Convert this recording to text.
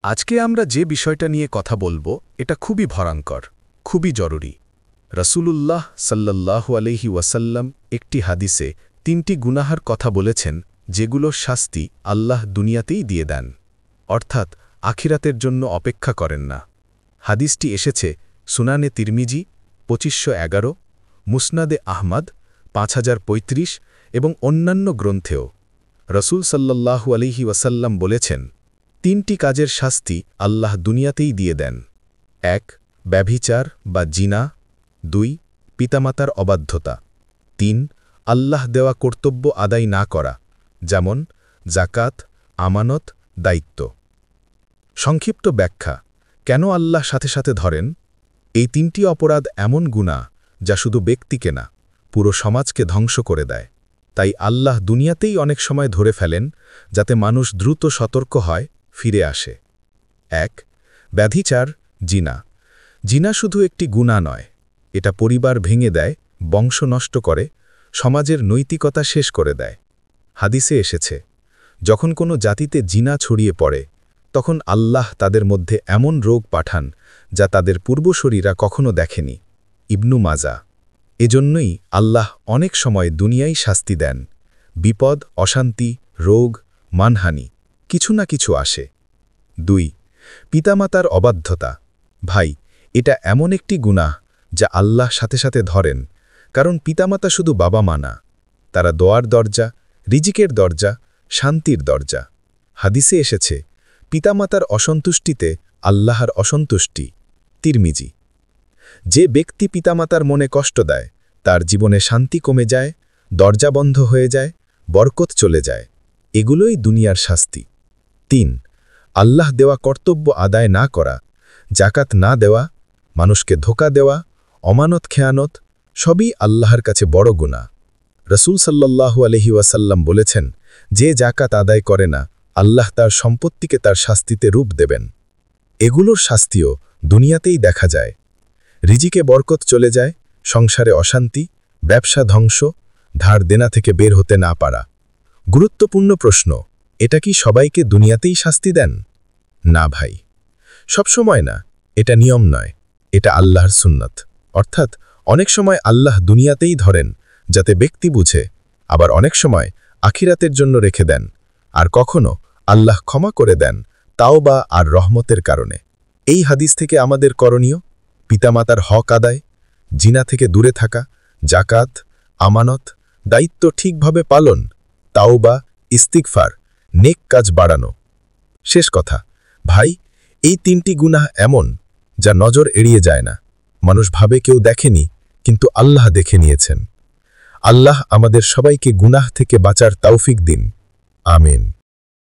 আজকে আমরা যে বিষয়টা নিয়ে কথা বলবো এটা খুবই ভয়ঙ্কর, খুবই জরুরি। রাসূলুল্লাহ সাল্লাল্লাহু আলাইহি ওয়াসাল্লাম একটি হাদিসে তিনটি গুনাহার কথা বলেছেন, যেগুলোর শাস্তি আল্লাহ দুনিয়াতেই দিয়ে দেন, অর্থাৎ আখিরাতের জন্য অপেক্ষা করেন না। হাদিসটি এসেছে সুনানে তিরমিজি ২৫১১, মুসনাদে আহমদ ৫০৩৫ এবং অন্যান্য গ্রন্থেও। রসূল সাল্লাল্লাহু আলাইহি ওয়াসাল্লাম বলেছেন, তিনটি কাজের শাস্তি আল্লাহ দুনিয়াতেই দিয়ে দেন। ১. ব্যভিচার বা জিনা। ২. পিতামাতার অবাধ্যতা। ৩. আল্লাহ দেওয়া কর্তব্য আদায় না করা, যেমন জাকাত, আমানত, দায়িত্ব। সংক্ষিপ্ত ব্যাখ্যা: কেন আল্লাহ সাথে সাথে ধরেন? এই তিনটি অপরাধ এমন গুনাহ যা শুধু ব্যক্তিকে না, পুরো সমাজকে ধ্বংস করে দেয়। তাই আল্লাহ দুনিয়াতেই অনেক সময় ধরে ফেলেন, যাতে মানুষ দ্রুত সতর্ক হয়, ফিরে আসে। ১. ব্যভিচার, জিনা। জিনা শুধু একটি গুনাহ নয়, এটা পরিবার ভেঙে দেয়, বংশ নষ্ট করে, সমাজের নৈতিকতা শেষ করে দেয়। হাদিসে এসেছে, যখন কোনো জাতিতে জিনা ছড়িয়ে পড়ে, তখন আল্লাহ তাদের মধ্যে এমন রোগ পাঠান যা তাদের পূর্বসূরীরা কখনো দেখেনি। ইবনু মাজা। এজন্যই আল্লাহ অনেক সময় দুনিয়ায় শাস্তি দেন। বিপদ, অশান্তি, রোগ, মানহানি, কিছু না কিছু আসে। ২. পিতামাতার অবাধ্যতা। ভাই, এটা এমন একটি গুনাহ যা আল্লাহ সাথে সাথে ধরেন, কারণ পিতামাতা শুধু বাবা মা না, তারা দোয়ার দরজা, রিজিকের দরজা, শান্তির দরজা। হাদিসে এসেছে, পিতামাতার অসন্তুষ্টিতে আল্লাহর অসন্তুষ্টি। তিরমিজি। যে ব্যক্তি পিতামাতার মনে কষ্ট দেয়, তার জীবনে শান্তি কমে যায়, দরজা বন্ধ হয়ে যায়, বরকত চলে যায়। এগুলোই দুনিয়ার শাস্তি। ৩. আল্লাহ দেওয়া কর্তব্য আদায় না করা, জাকাত না দেওয়া, মানুষকে ধোঁকা দেওয়া, অমানত খেয়ানত, সবই আল্লাহর কাছে বড় গুনাহ। রসূল সাল্লাল্লাহু আলাইহি ওয়াসাল্লাম বলেছেন, যে জাকাত আদায় করে না, আল্লাহ তার সম্পত্তিকে তার শাস্তিতে রূপ দেবেন। এগুলোর শাস্তিও দুনিয়াতেই দেখা যায়। রিজিকে বরকত চলে যায়, সংসারে অশান্তি, ব্যবসা ধ্বংস, ধার দেনা থেকে বের হতে না পারা। গুরুত্বপূর্ণ প্রশ্ন, এটা কি সবাইকে দুনিয়াতেই শাস্তি দেন? না ভাই, সবসময় না। এটা নিয়ম নয়, এটা আল্লাহর সুন্নত। অর্থাৎ অনেক সময় আল্লাহ দুনিয়াতেই ধরেন যাতে ব্যক্তি বুঝে, আবার অনেক সময় আখিরাতের জন্য রেখে দেন, আর কখনো আল্লাহ ক্ষমা করে দেন তাওবা আর রহমতের কারণে। এই হাদিস থেকে আমাদের করণীয়: পিতামাতার হক আদায়, জিনা থেকে দূরে থাকা, জাকাত, আমানত, দায়িত্ব ঠিকভাবে পালন, তাওবা, ইস্তিগফার, নেক কাজ বাড়ানো। শেষ কথা, ভাই, এই তিনটি গুনাহ এমন যা নজর এড়িয়ে যায় না। মানুষ ভাবে কেউ দেখেনি, কিন্তু আল্লাহ দেখে নিয়েছেন। আল্লাহ আমাদের সবাইকে গুনাহ থেকে বাঁচার তৌফিক দিন। আমিন।